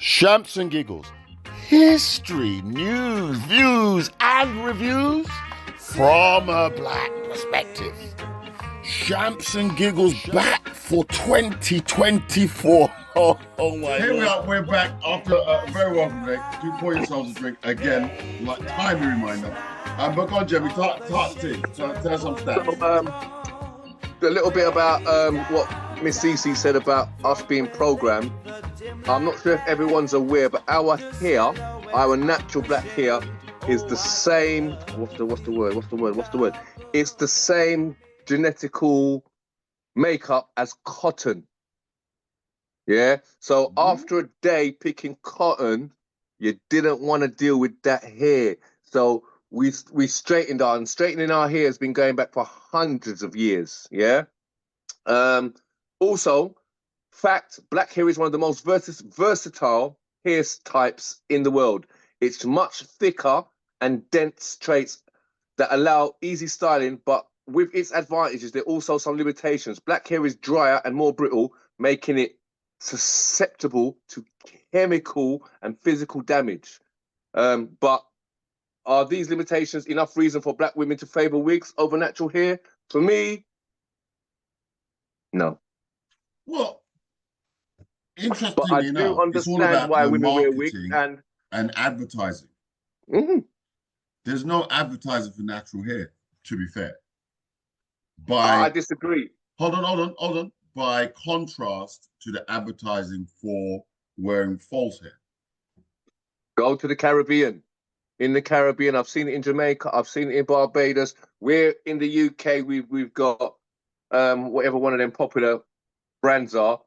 Shamps and Giggles. History, news, views, and reviews from a black perspective. Shamps and Giggles back for 2024. Oh my Here we God. are, we're back after a very welcome break. Do pour yourselves a drink again, like timely reminder. But go on, Jeremy, tell us some stats. A little bit about what Miss Cece said about us being programmed. I'm not sure if everyone's aware, but our hair, our natural black hair, is the same. What's the word? It's the same genetical makeup as cotton. Yeah. So after a day picking cotton, you didn't want to deal with that hair. So we straightened our, and straightening our hair has been going back for hundreds of years. Yeah. Also, fact, black hair is one of the most versatile hair types in the world. It's much thicker and dense traits that allow easy styling, but with its advantages, there are also some limitations. Black hair is drier and more brittle, making it susceptible to chemical and physical damage. But are these limitations enough reason for black women to favor wigs over natural hair? For me, no. Well, But I interestingly do enough, it's all understand about why the women wear wigs, marketing and advertising. Mhm. There's no advertising for natural hair, to be fair. I disagree. Hold on. By contrast to the advertising for wearing false hair. Go to the Caribbean. In the Caribbean, I've seen it in Jamaica, I've seen it in Barbados. We're in the UK, we've got whatever one of them popular brands are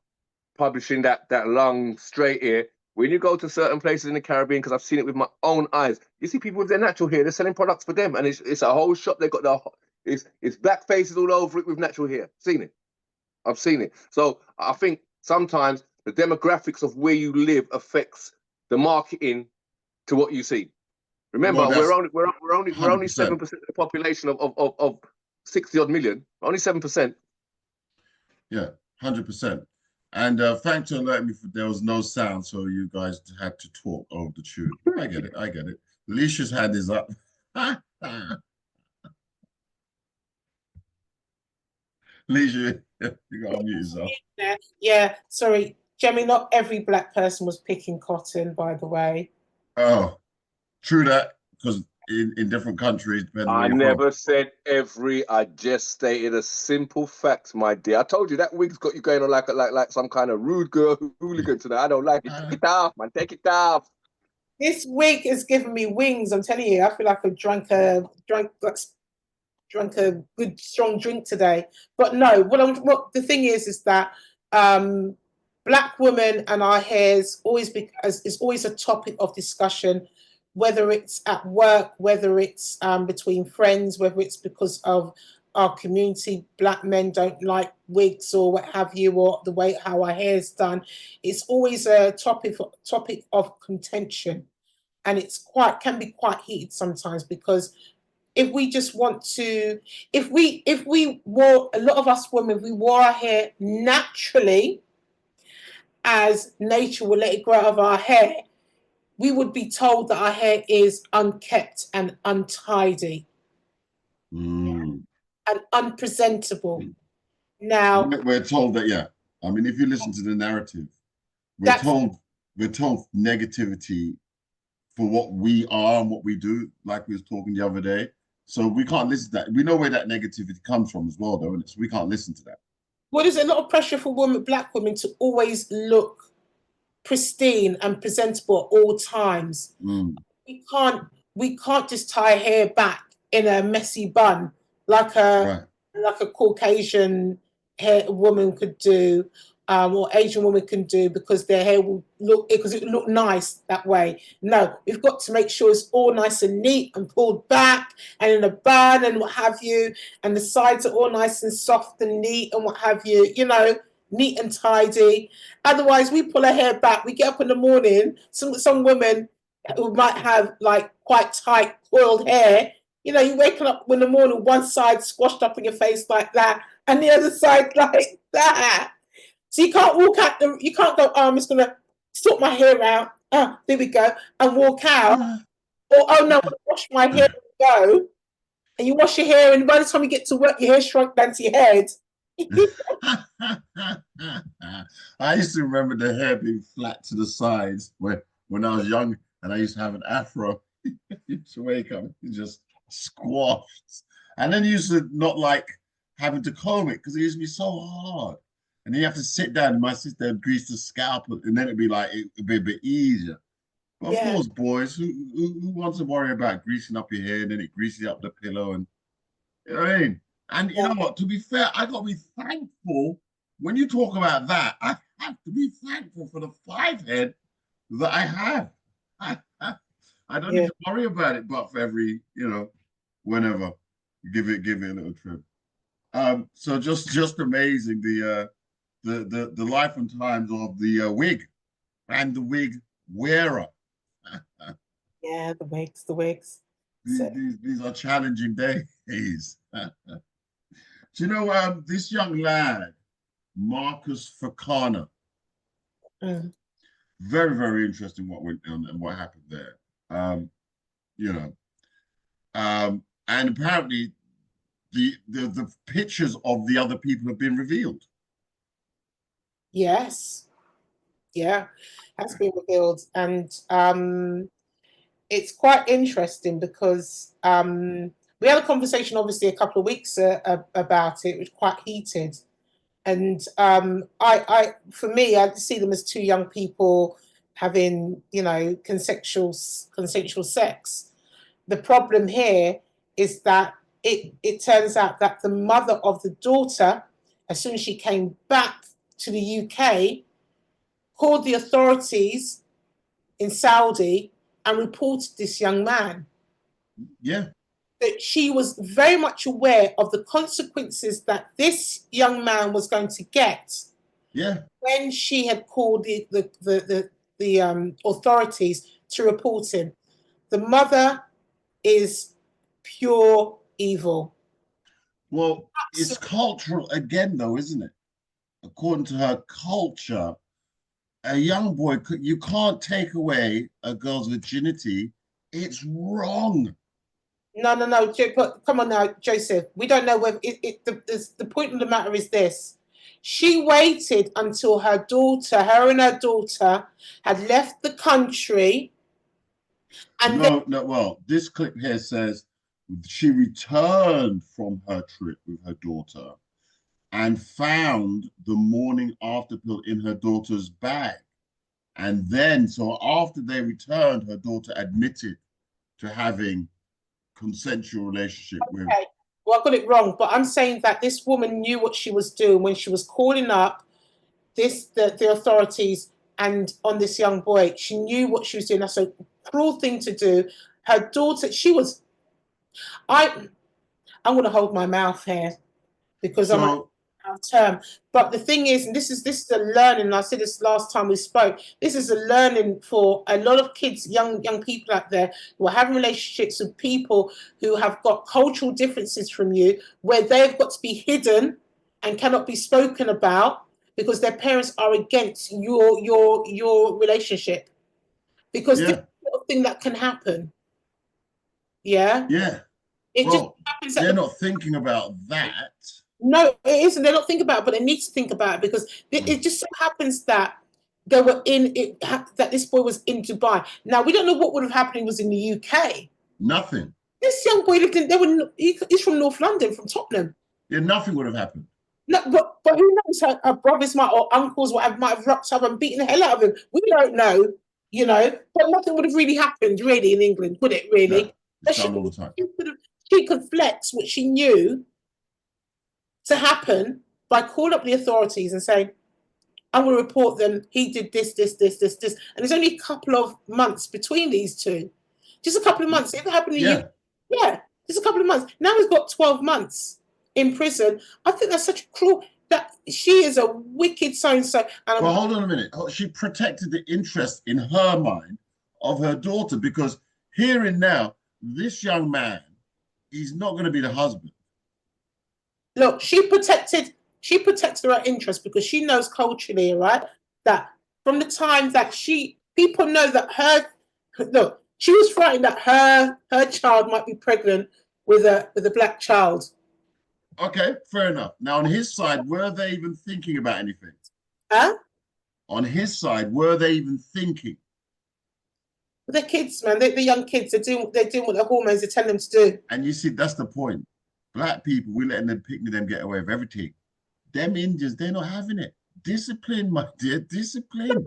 publishing that long straight hair. When you go to certain places in the Caribbean, because I've seen it with my own eyes, you see people with their natural hair, they're selling products for them, and it's a whole shop. They've got it's black faces all over it with natural hair. I've seen it. So I think sometimes the demographics of where you live affects the marketing to what you see. Remember, Well, we're that's only 100%. 7% of the population of 60 odd million. Only 7%. Yeah, 100%. And thanks for letting me. There was no sound, so you guys had to talk over the tune. I get it. Alicia's hand is up. Alicia, you got to mute yourself. Yeah, sorry, Jemmy, not every black person was picking cotton, by the way. Oh, true that, because in different countries, depending where I you're from. never said every. I just stated a simple fact, my dear. I told you that wig's got you going on like some kind of rude girl hooligan tonight. I don't like it. Take it off, man. Take it off. This wig has given me wings. I'm telling you, I feel like I've drunk a good strong drink today. But no, what the thing is that black women and our hairs is always a topic of discussion, whether it's at work, whether it's between friends, whether it's because of our community. Black men don't like wigs or what have you, or the way how our hair is done. It's always a topic of contention, and can be quite heated sometimes, because if we just want to, if we wore, a lot of us women, we wore our hair naturally, as nature will let it grow out of our hair, we would be told that our hair is unkept and untidy and unpresentable. Now, We're told that, yeah. I mean, if you listen to the narrative, we're that's told negativity for what we are and what we do, like we was talking the other day. So we can't listen to that. We know where that negativity comes from as well, though, and so we can't listen to that. well, there's a lot of pressure for black women to always look pristine and presentable at all times. We can't just tie hair back in a messy bun like Right. a Caucasian hair woman could do, or Asian woman can do, because their hair will look nice that way. No, we've got to make sure it's all nice and neat and pulled back and in a bun and what have you, and the sides are all nice and soft and neat and what have you, neat and tidy. Otherwise, we pull our hair back. We get up in the morning. Some women who might have like quite tight coiled hair, you're waking up in the morning, one side squashed up in your face like that, and the other side like that. So you can't walk out you can't go, I'm just gonna sort my hair out. Oh, there we go, and walk out. Or oh no, wash my hair and go. And you wash your hair, and by the time you get to work, your hair shrunk down to your head. I used to remember the hair being flat to the sides when I was young, and I used to have an afro. You used to wake up, you just squashed, and then you used to not like having to comb it because it used to be so hard. And then you have to sit down, and my sister would grease the scalp, and then it'd be like it'd be a bit easier. But of Yeah. course, boys, who wants to worry about greasing up your hair and then it greases up the pillow, and you know what I mean? And you know what? To be fair, I got to be thankful when you talk about that. I have to be thankful for the 5 head that I have. I don't need to worry about it, but for every, whenever, give it a little trim. So just amazing the life and times of the wig and the wig wearer. Yeah, the wigs. These are challenging days. Do you know this young lad, Marcus Fakana? Mm. Very, very interesting what went on and what happened there. And apparently the pictures of the other people have been revealed. Yes. Yeah, has been revealed. And it's quite interesting because we had a conversation, obviously, a couple of weeks about it. It was quite heated. And for me, I see them as two young people having, consensual sex. The problem here is that it turns out that the mother of the daughter, as soon as she came back to the UK, called the authorities in Saudi and reported this young man. Yeah. That she was very much aware of the consequences that this young man was going to get. Yeah. When she had called the authorities to report him. The mother is pure evil. Well, it's cultural again, though, isn't it? According to her culture, a young boy, you can't take away a girl's virginity. It's wrong. No. But come on now, Joseph. We don't know whether the point of the matter is this. She waited until her and her daughter had left the country. And no, well, this clip here says she returned from her trip with her daughter and found the morning after pill in her daughter's bag. And then, so after they returned, her daughter admitted to having consensual relationship with. Well, I got it wrong, but I'm saying that this woman knew what she was doing when she was calling up the authorities and on this young boy. She knew what she was doing. That's a cruel thing to do. Her daughter, I'm going to hold my mouth here because I'm out of term. But the thing is, and this is a learning, and I said this last time we spoke, this is a learning for a lot of kids, young people out there who are having relationships with people who have got cultural differences from you, where they've got to be hidden and cannot be spoken about because their parents are against your relationship. Because this is the sort of thing that can happen. Yeah? Yeah. It just happens. They're not thinking about that. No, it isn't. They're not thinking about it, but they need to think about it because it just so happens that they were that this boy was in Dubai. Now, we don't know what would have happened if he was in the UK. Nothing. This young boy lived he's from North London, from Tottenham. Yeah, nothing would have happened. No, but who knows? Her brothers or uncles might have rocked up and beaten the hell out of him. We don't know, but nothing would have really happened, really, in England, would it, really? No, it's done all the time. She could flex what she knew to happen by calling up the authorities and saying, I'm going to report them. He did this. And there's only a couple of months between these two. Just a couple of months. If it happened in the UK, just a couple of months. Now he's got 12 months in prison. I think that's such a cruel, that she is a wicked so-and-so. Well, hold on a minute. She protected the interest in her mind of her daughter because here and now, this young man, he's not going to be the husband. Look, she protected her interest because she knows culturally, right, that from the time that people know that look, she was frightened that her child might be pregnant with a black child. Okay, fair enough. Now, on his side, were they even thinking about anything? Huh? On his side, were they even thinking? They're kids, man. They're young kids. They're doing what their hormones are telling them to do. And you see, that's the point. Black people, we're letting them picnic them get away with everything. Them Indians, they're not having it. Discipline, my dear, discipline.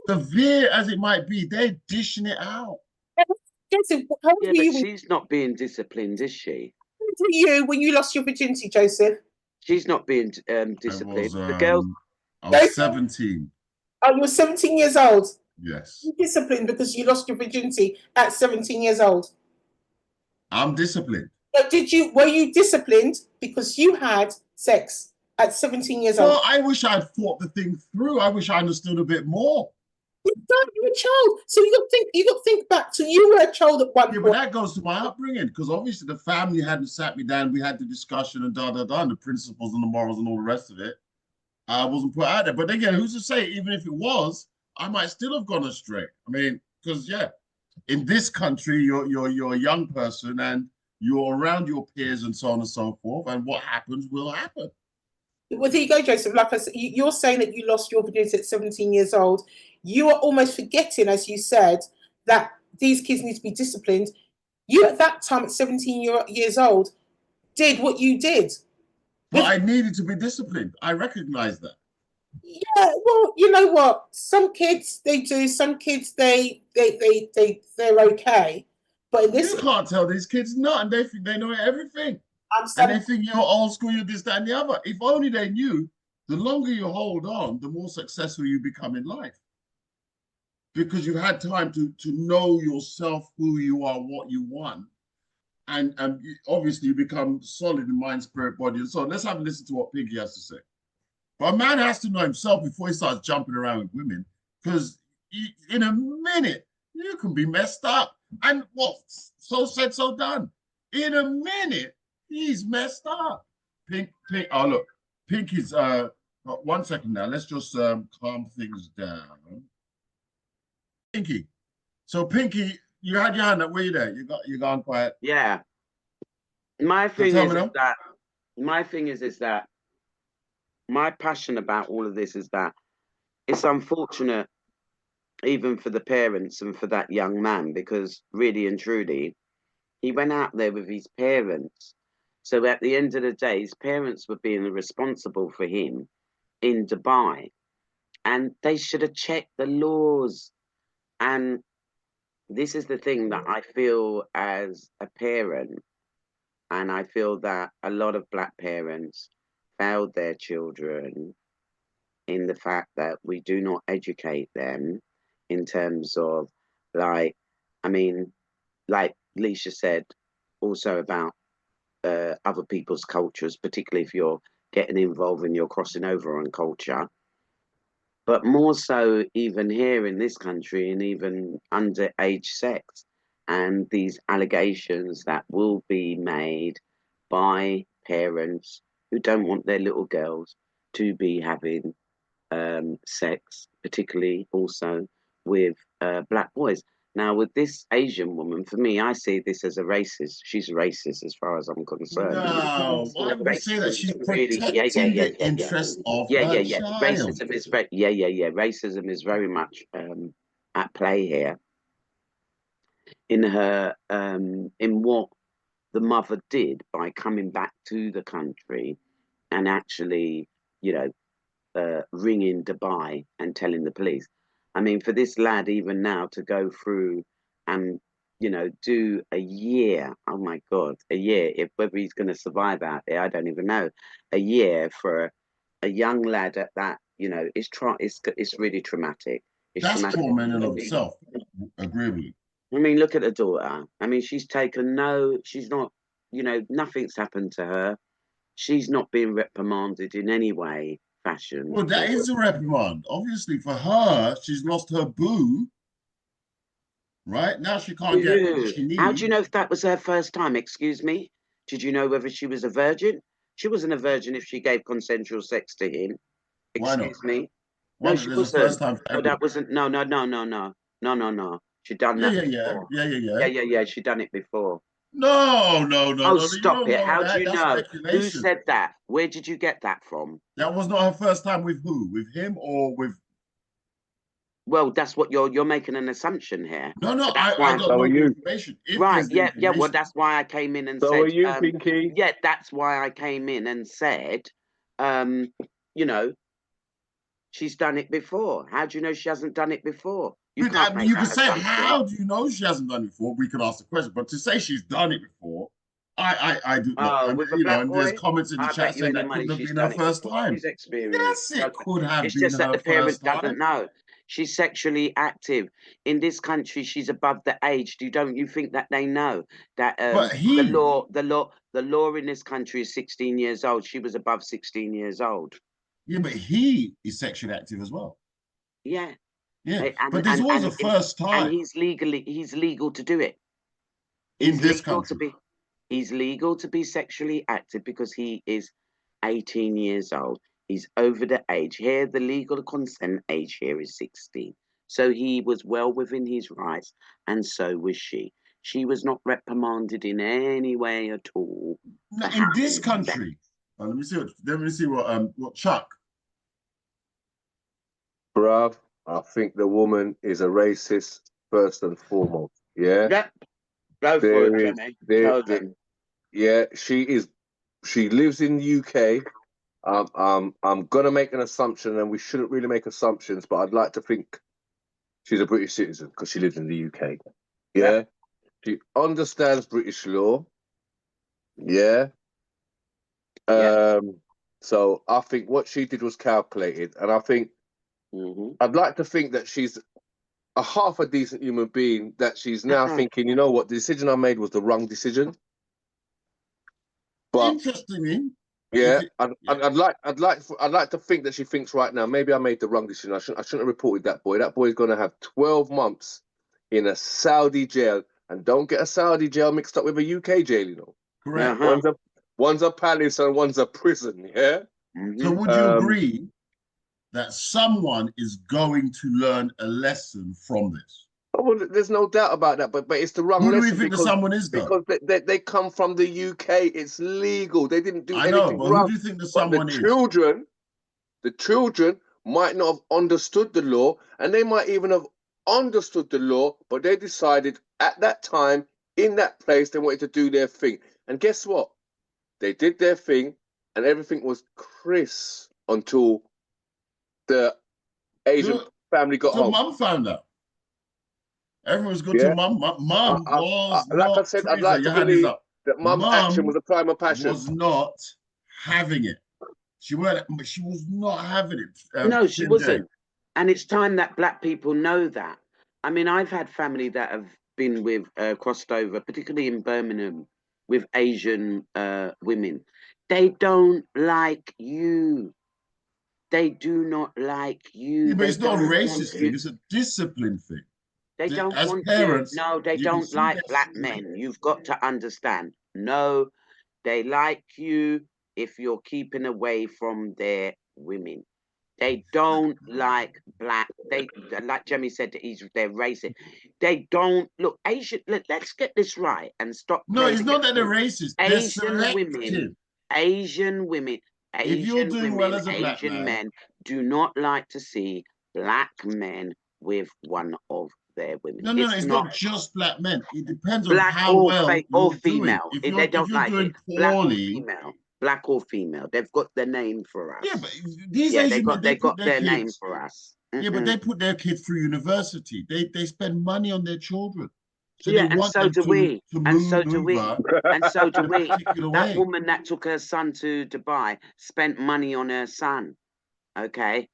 Severe as it might be, they're dishing it out. Joseph, how old Yeah, were but you? she's not being disciplined, is she? How old were you when you lost your virginity, Joseph? She's not being disciplined. The girl. I was 17. Oh, you were 17 years old. Yes. You're disciplined because you lost your virginity at 17 years old. I'm disciplined. But were you disciplined because you had sex at 17 years old? Well, I wish I'd thought the thing through. I wish I understood a bit more. You were a child. So you got to think back to you were a child at one Yeah, point. but that goes to my upbringing, because obviously the family hadn't sat me down. We had the discussion and and the principles and the morals and all the rest of it. I wasn't put out there. But again, who's to say, even if it was, I might still have gone astray. I mean, because yeah, in this country, you're a young person and you're around your peers and so on and so forth, and what happens will happen. Well, there you go, Joseph. Like I said, you're saying that you lost your virginity at 17 years old. You are almost forgetting, as you said, that these kids need to be disciplined. You, at that time, at 17 years old, did what you did. But I needed to be disciplined. I recognize that. Yeah, well, you know what? Some kids they do. Some kids they're okay. But in this, you can't tell these kids not, and they think they know everything. And they think you're old school, you're this, that, and the other. If only they knew, the longer you hold on, the more successful you become in life. Because you've had time to know yourself, who you are, what you want. And obviously you become solid in mind, spirit, body, and soul. Let's have a listen to what Pinky has to say. But a man has to know himself before he starts jumping around with women, because in a minute, you can be messed up. And what? So said, so done. In a minute, he's messed up. Pink, oh, look. Pinky's, 1 second now. Let's just calm things down. Pinky. So, Pinky, you had your hand up. Where you there? You gone quiet? Yeah. My thing is that my passion about all of this is that it's unfortunate even for the parents and for that young man, because really and truly, he went out there with his parents. So at the end of the day, his parents were being responsible for him in Dubai, and they should have checked the laws. And this is the thing that I feel as a parent, and I feel that a lot of black parents failed their children in the fact that we do not educate them in terms of, like, I mean, like Leisha said, also about other people's cultures, particularly if you're getting involved and you're crossing over on culture. But more so even here in this country, and even underage sex and these allegations that will be made by parents who don't want their little girls to be having sex, particularly also with black boys. Now, with this Asian woman, for me, I see this as a racist. She's racist as far as I'm concerned. No, I would say that she's protecting the interests of her child. Racism is Racism is very much at play here. In her, in what the mother did by coming back to the country and actually, you know, ringing Dubai and telling the police. I mean, for this lad, even now, to go through and, you know, do a year, oh my God, a year, if whether he's going to survive out there, I don't even know. A year for a young lad at that, you know, it's really traumatic. That's trauma in and of itself. Agree with you. I mean, look at her daughter. I mean, she's not, you know, nothing's happened to her. She's not being reprimanded in any way, fashion. Well, that is a reprimand. Obviously, for her, she's lost her boo. Right? Now she can't get what she needs. How do you know if that was her first time? Excuse me? Did you know whether she was a virgin? She wasn't a virgin if she gave consensual sex to him. Excuse me? No, she There's a wasn't. first time for No, that everyone. wasn't. No, no, no, no, no, no, no, no. She done Yeah, that yeah, yeah, before. yeah, yeah, Yeah, yeah. yeah, yeah. She done it before. No, no, no, Oh, no. You stop don't it! know How do that. you That's know? Who speculation. said that? Where did you get that from? That was not her first time with who? With him or with? Well, that's what you're making an assumption here. No, no. That's I why. don't So are know the you. information. If Right, there's the yeah, yeah. Well, information, that's why I came in and So are said, you, Pinky? yeah, that's why I came in and said, um, you know, she's done it before. How do you know she hasn't done it before? You can't make you that could say, assumption. how do you know she hasn't done it before? We could ask the question, but to say she's done it before, I do not. Oh, I mean, with a black and there's boy? comments in the I bet chat you saying any that money couldn't have she's been her done it first before. time. She's experienced. Yes, it could have It's been just that her the parent first doesn't time. know. She's sexually active. In this country, she's above the age. Don't you think that they know that But the law in this country is 16 years old. She was above 16 years old. yeah, but he is sexually active as well. Yeah. Yeah, And but there's always a and first and time he's legal to do it. in He's this legal to country. be he's legal to be sexually active because he is 18 years old. He's over the age. Here, the legal consent age here is 16. So he was well within his rights, and so was she. She was not reprimanded in any way at all for In this having sex. country, let me see what Chuck. Bruv, I think the woman is a racist first and foremost. Yeah. Yep. Go for There it, is Jimmy. there, Tell there them. yeah, she lives in the UK. I'm gonna make an assumption, and we shouldn't really make assumptions, but I'd like to think she's a British citizen because she lives in the UK. Yeah. She understands British law. Yeah. Yeah. So I think what she did was calculated, and I think I'd like to think that she's a half a decent human being, that she's now thinking, you know what, the decision I made was the wrong decision. But Interestingly, yeah, I'd like to think that she thinks right now, maybe I made the wrong decision. I shouldn't have reported that boy. That boy's gonna have 12 months in a Saudi jail, and don't get a Saudi jail mixed up with a UK jail, you know. correct. One's a palace and one's a prison, yeah? So would you agree that someone is going to learn a lesson from this? Oh, well, there's no doubt about that, but it's the wrong Who do we lesson think the someone is, though? because they come from the UK. It's legal. They didn't do I know, anything but wrong. who do you think the But someone is? the children might not have understood the law, and they might even have understood the law, but they decided at that time, in that place, they wanted to do their thing. And guess what? They did their thing, and everything was crisp until the Asian family got home. Mum found out. Everyone's good to mum. Mum was like not. I said, I'd Teresa, like to your hand is believe up. that mum's action was a crime of passion. Was not having it. She was not having it. No, she wasn't. And it's time that black people know that. I mean, I've had family that have been with crossed over, particularly in Birmingham, with Asian women. They don't like you. They do not like you. Yeah, but it's not a racist thing. You. It's a discipline thing. They don't As want parents, you. No, they you can don't see like their black children. men. You've got to understand. No, they like you if you're keeping away from their women. They don't like black. They, like Jemmy said, they're racist. They don't look Asian. Let's get this right and stop. No, it's not that they're racist. They're selective. Asian women, If you're doing well as a black Asian man, men do not like to see black men with one of their women. No, it's not just black men. It depends on black how well or you're female. doing. They don't like doing it. Black or poorly, female. Black or female. They've got their name for us. Yeah, but these Asian men, they put got their name for us. Yeah, but they put their kids through university. They spend money on their children. So yeah, and so do we. And so do we. And so do we. That woman that took her son to Dubai spent money on her son. Okay.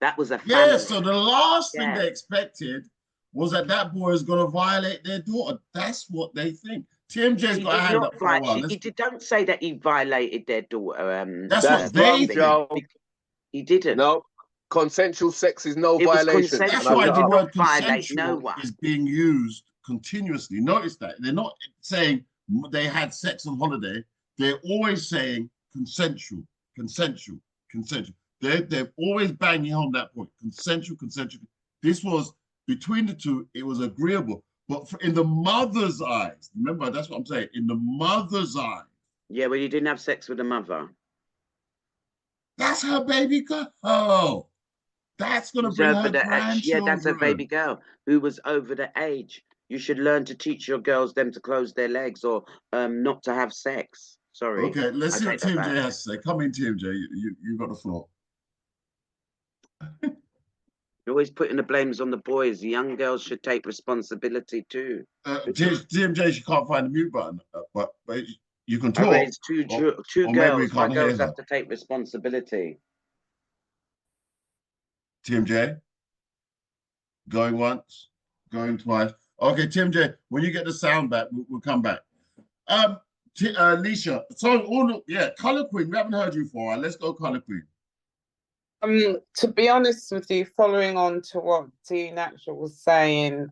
That was a family. Yeah, so the last thing they expected was that boy is going to violate their daughter. That's what they think. TMJ's got a hand up for a while. Don't say that he violated their daughter. That's what they think. He didn't. No. Consensual sex is no violation. That's why the word consensual is being used continuously. Notice that. They're not saying they had sex on holiday. They're always saying consensual, consensual, consensual. They're always banging on that point. Consensual. This was between the two. It was agreeable, but in the mother's eyes, remember that's what I'm saying. In the mother's eyes. Yeah, well, you didn't have sex with the mother. That's her baby girl. Oh, that's gonna bring her grandchildren. Yeah, that's a baby girl who was over the age. You should learn to teach your girls them to close their legs or not to have sex. Sorry. Okay, let's see what TMJ has to say. Come in, TMJ. You got the floor. You're always putting the blames on the boys. The young girls should take responsibility too. TMJ, she can't find the mute button, but you can talk. I raised two girls. My girls have to take responsibility. TMJ, going once, going twice. Okay, TMJ, when you get the sound back, we'll come back. Alicia, so Color Queen, we haven't heard you for a while. Let's go, Color Queen. To be honest with you, following on to what Dean Natural was saying,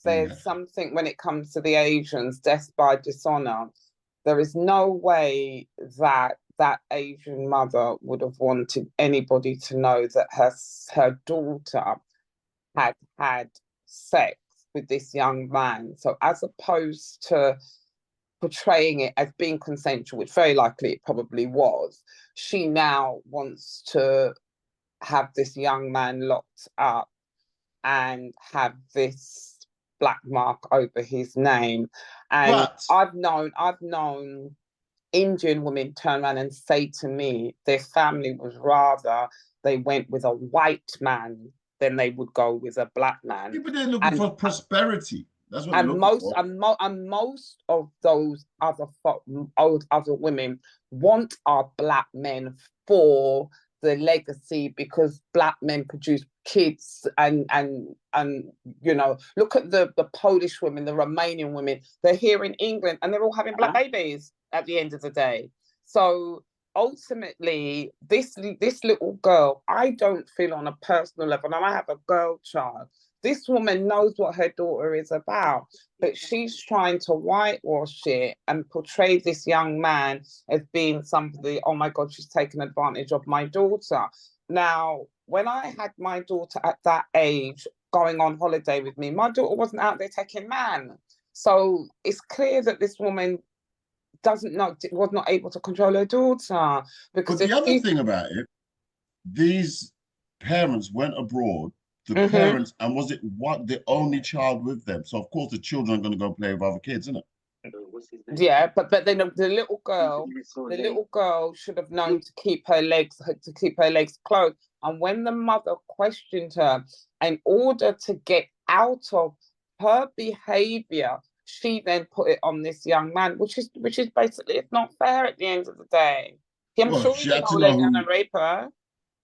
there's something when it comes to the Asians, death by dishonor. There is no way that that Asian mother would have wanted anybody to know that her daughter had had sex with this young man. So as opposed to portraying it as being consensual, which very likely it probably was, she now wants to have this young man locked up and have this black mark over his name. And I've known Indian women turn around and say to me their family was rather they went with a white man than they would go with a black man. People are looking for prosperity. That's what most of those other women want our black men for the legacy, because black men produce kids and you know, look at the Polish women, the Romanian women, they're here in England and they're all having black babies at the end of the day. So ultimately this little girl, I don't feel on a personal level, and I have a girl child, this woman knows what her daughter is about, but she's trying to whitewash it and portray this young man as being somebody, oh my God, she's taken advantage of my daughter. Now, when I had my daughter at that age going on holiday with me, my daughter wasn't out there taking man. So it's clear that this woman was not able to control her daughter. Because but the other thing about it, these parents went abroad, the parents, and was it the only child with them? So of course the children are going to go play with other kids, isn't it? Yeah, but then the little girl should have known to keep her legs closed. And when the mother questioned her, in order to get out of her behavior, she then put it on this young man, which is basically, it's not fair at the end of the day. I'm sure he didn't hold her down and rape her.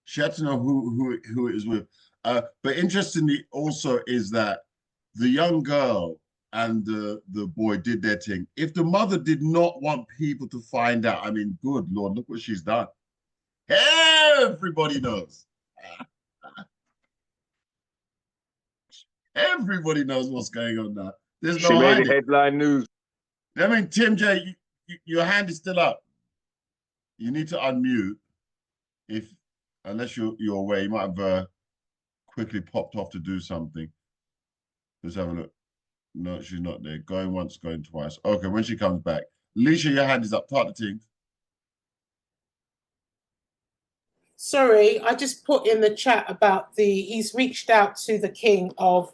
She had to know who it is with. But interestingly also is that the young girl and the boy did their thing. If the mother did not want people to find out, I mean, good Lord, look what she's done. Everybody knows. Everybody knows what's going on now. There's no hiding. She made headline news. I mean, Tim J, your hand is still up. You need to unmute. Unless you're away, you might have quickly popped off to do something. Let's have a look. No, she's not there. Going once, going twice. Okay, when she comes back. Alicia, your hand is up. Start the thing. Sorry, I just put in the chat about he's reached out to the King of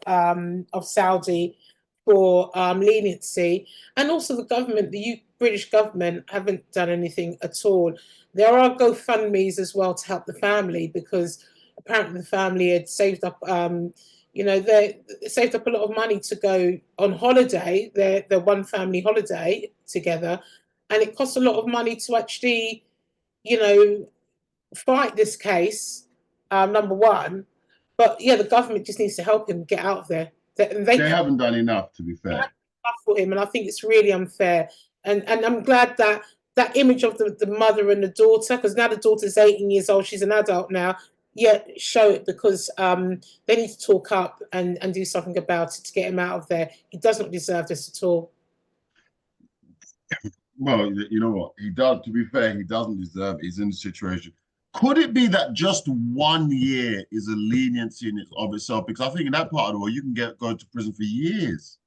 Saudi for leniency, and also the government, the British government haven't done anything at all. There are GoFundMe's as well to help the family, because apparently the family had saved up, they saved up a lot of money to go on holiday, their one family holiday together, and it costs a lot of money to actually, fight this case, number one. But yeah, the government just needs to help him get out of there. They haven't done enough, to be fair. Enough for him, and I think it's really unfair. And I'm glad that image of the mother and the daughter, because now the daughter's 18 years old, she's an adult now. Yeah, show it, because they need to talk up and do something about it to get him out of there. He doesn't deserve this at all. Well, you know what? He does. To be fair, he doesn't deserve it. He's in the situation. Could it be that just 1 year is a leniency in of itself? Because I think in that part of the world, you can go to prison for years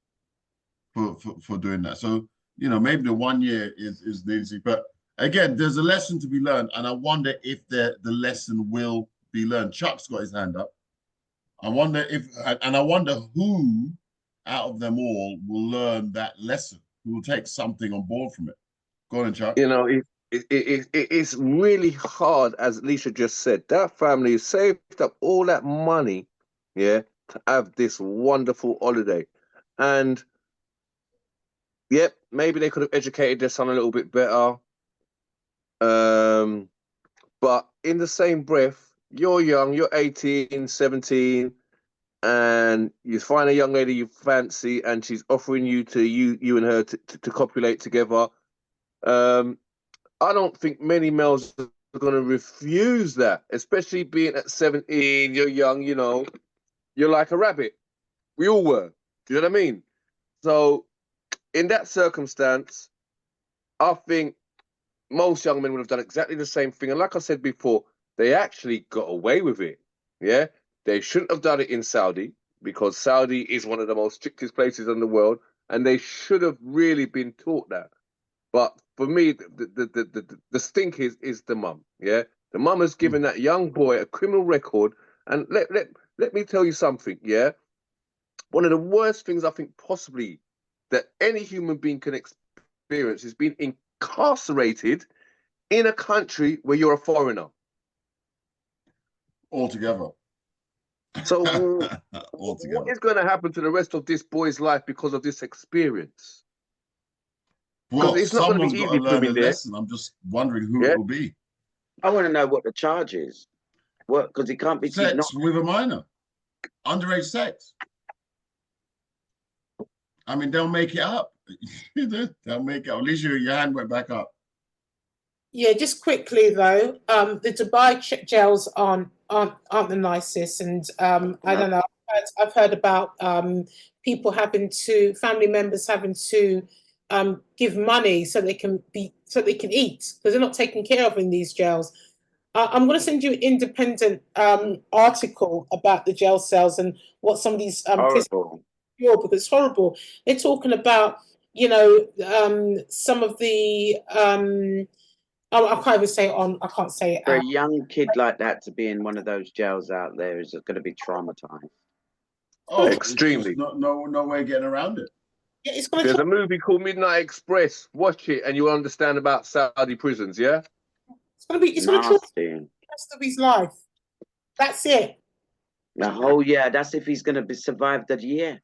for doing that. So, maybe the 1 year is leniency. But again, there's a lesson to be learned. And I wonder if the lesson will be learned. Chuck's got his hand up. I wonder who out of them all will learn that lesson, who will take something on board from it. Go on, Chuck. It's really hard, as Alicia just said. That family saved up all that money, yeah, to have this wonderful holiday. And, yep, maybe they could have educated their son a little bit better. But in the same breath, you're young, you're 18, 17, and you find a young lady you fancy, and she's offering you you and her to copulate together. I don't think many males are going to refuse that, especially being at 17, you're young, you're like a rabbit. We all were. Do you know what I mean? So in that circumstance, I think most young men would have done exactly the same thing. And like I said before, they actually got away with it. Yeah. They shouldn't have done it in Saudi, because Saudi is one of the most strictest places in the world. And they should have really been taught that. But for me, the stink is the mum. Yeah. The mum has given that young boy a criminal record. And let me tell you something. Yeah. One of the worst things I think possibly that any human being can experience is being incarcerated in a country where you're a foreigner. Altogether. So what is going to happen to the rest of this boy's life because of this experience? Well, it's not going to be easy for me there. Lesson. I'm just wondering who it will be. I want to know what the charge is. What? Because it can't be sex with a minor, underage sex. I mean, they'll make it up. They'll make it up. At least your hand went back up. Yeah, just quickly though, the Dubai jails aren't the nicest, and I don't know. I've heard about family members having to give money so they can eat, because they're not taken care of in these jails. I'm going to send you an independent article about the jail cells and what some of these prisons do, because it's horrible. They're talking about some of the I can't even say it I can't say it. For a young kid like that to be in one of those jails out there is going to be traumatized. Oh, extremely. No way getting around it. Yeah, There's a movie called Midnight Express. Watch it, and you'll understand about Saudi prisons. Yeah, it's going to traumatize the rest of his life. That's it. The whole year. That's if he's going to survive that year.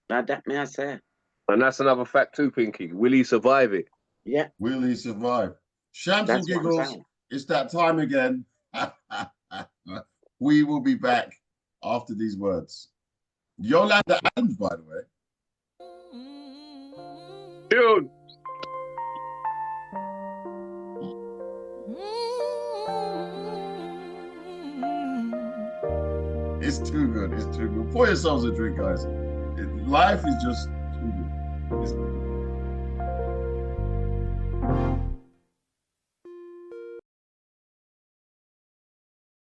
Now that may I say. And that's another fact too, Pinky. Will he survive it? Yeah. Will he survive? Shams and giggles. It's that time again. We will be back after these words. Yolanda Adams, by the way. Dude. It's too good. It's too good. Pour yourselves a drink, guys. Life is just too good.